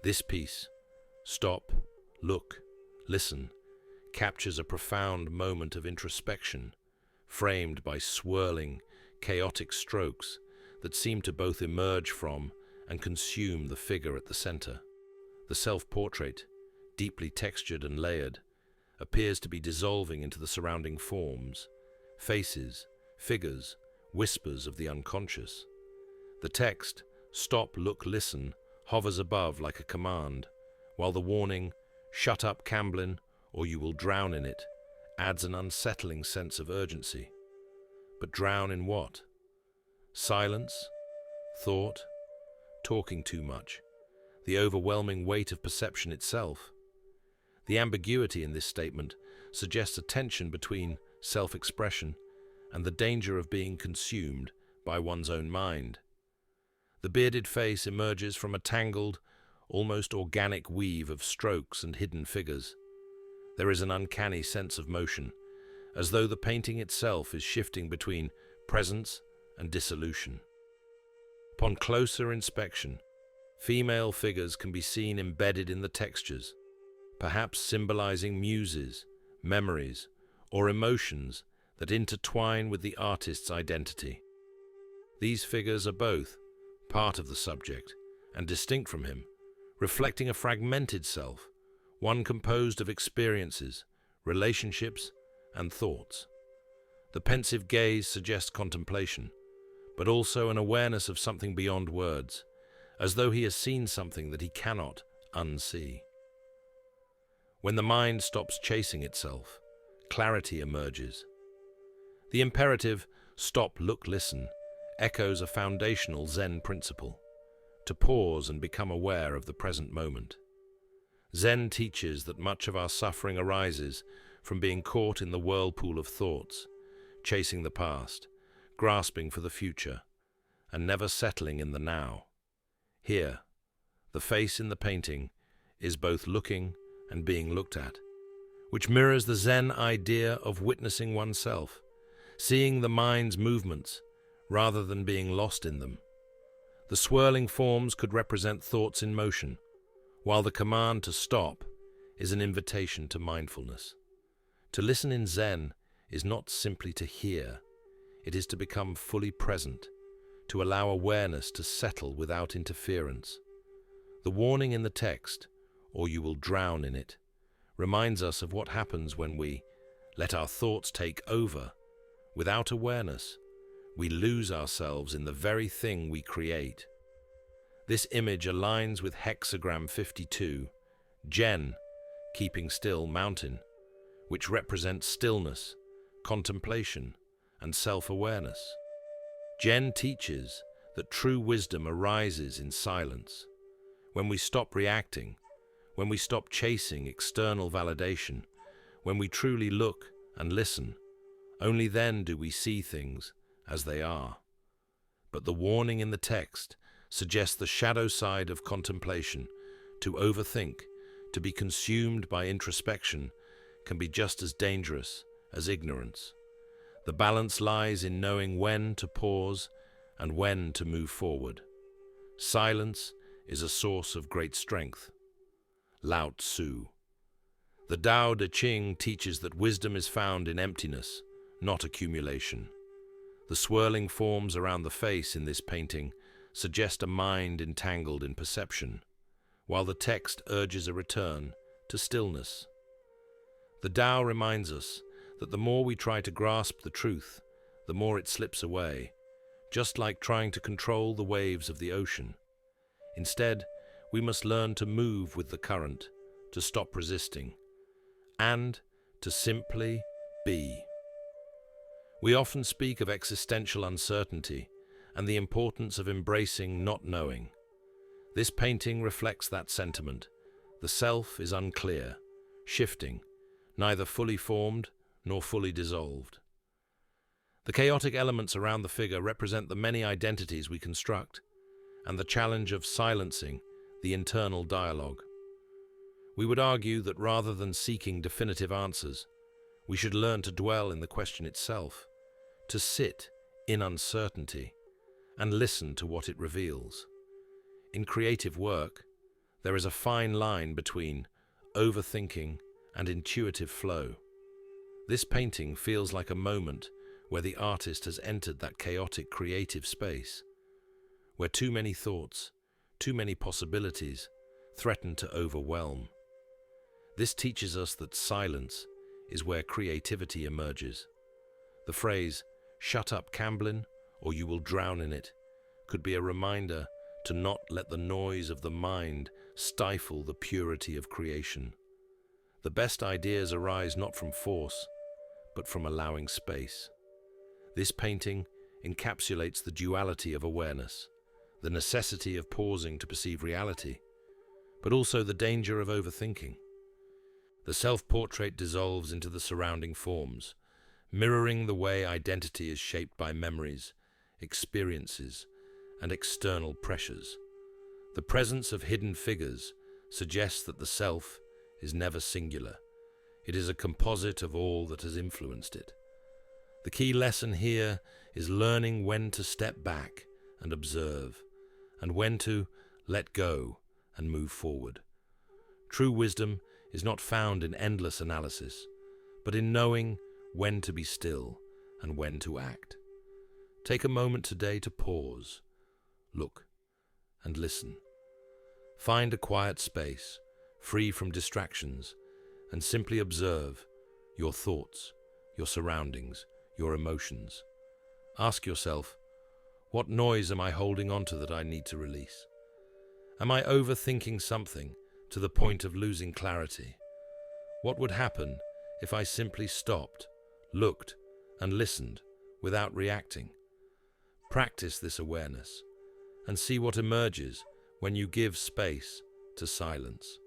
This piece, Stop, Look, Listen, captures a profound moment of introspection, framed by swirling, chaotic strokes that seem to both emerge from and consume the figure at the center. The self-portrait, deeply textured and layered, appears to be dissolving into the surrounding forms, faces, figures, whispers of the unconscious. The text, Stop, Look, Listen, hovers above like a command, while the warning, Shut up, Camblin, or you will drown in it, adds an unsettling sense of urgency. But drown in what? Silence? Thought? Talking too much? The overwhelming weight of perception itself? The ambiguity in this statement suggests a tension between self-expression and the danger of being consumed by one's own mind. The bearded face emerges from a tangled, almost organic weave of strokes and hidden figures. There is an uncanny sense of motion, as though the painting itself is shifting between presence and dissolution. Upon closer inspection, female figures can be seen embedded in the textures, perhaps symbolizing muses, memories, or emotions that intertwine with the artist's identity. These figures are both part of the subject and distinct from him, reflecting a fragmented self, one composed of experiences, relationships, and thoughts. The pensive gaze suggests contemplation, but also an awareness of something beyond words, as though he has seen something that he cannot unsee. When the mind stops chasing itself, clarity emerges. The imperative, Stop, Look, Listen, echoes a foundational Zen principle, to pause and become aware of the present moment. Zen teaches that much of our suffering arises from being caught in the whirlpool of thoughts, chasing the past, grasping for the future, and never settling in the now. Here, the face in the painting is both looking and being looked at, which mirrors the Zen idea of witnessing oneself, seeing the mind's movements rather than being lost in them. The swirling forms could represent thoughts in motion, while the command to stop is an invitation to mindfulness. To listen in Zen is not simply to hear, it is to become fully present, to allow awareness to settle without interference. The warning in the text, or you will drown in it, reminds us of what happens when we let our thoughts take over. Without awareness, we lose ourselves in the very thing we create. This image aligns with hexagram 52, Gen, keeping still mountain, which represents stillness, contemplation, and self-awareness. Gen teaches that true wisdom arises in silence. When we stop reacting, when we stop chasing external validation, when we truly look and listen, only then do we see things as they are. But the warning in the text suggests the shadow side of contemplation. To overthink, to be consumed by introspection, can be just as dangerous as ignorance. The balance lies in knowing when to pause and when to move forward. Silence is a source of great strength. Lao Tzu. The Tao Te Ching teaches that wisdom is found in emptiness, not accumulation. The swirling forms around the face in this painting suggest a mind entangled in perception, while the text urges a return to stillness. The Tao reminds us that the more we try to grasp the truth, the more it slips away, just like trying to control the waves of the ocean. Instead, we must learn to move with the current, to stop resisting, and to simply be. We often speak of existential uncertainty and the importance of embracing not knowing. This painting reflects that sentiment. The self is unclear, shifting, neither fully formed nor fully dissolved. The chaotic elements around the figure represent the many identities we construct, and the challenge of silencing the internal dialogue. We would argue that rather than seeking definitive answers, we should learn to dwell in the question itself, to sit in uncertainty, and listen to what it reveals. In creative work, There is a fine line between overthinking and intuitive flow. This painting feels like a moment where the artist has entered that chaotic creative space, where too many thoughts, too many possibilities threaten to overwhelm. This teaches us that silence is where creativity emerges. The phrase, "Shut up, Camblin, or you will drown in it," could be a reminder to not let the noise of the mind stifle the purity of creation. The best ideas arise not from force, but from allowing space. This painting encapsulates the duality of awareness, the necessity of pausing to perceive reality, but also the danger of overthinking. The self-portrait dissolves into the surrounding forms, mirroring the way identity is shaped by memories, experiences, and external pressures. The presence of hidden figures suggests that the self is never singular. It is a composite of all that has influenced it. The key lesson here is learning when to step back and observe, and when to let go and move forward. True wisdom is not found in endless analysis, but in knowing when to be still and when to act. Take a moment today to pause, look, and listen. Find a quiet space, free from distractions, and simply observe your thoughts, your surroundings, your emotions. Ask yourself, what noise am I holding onto that I need to release? Am I overthinking something to the point of losing clarity? What would happen if I simply stopped, looked, and listened without reacting? Practice this awareness and see what emerges when you give space to silence.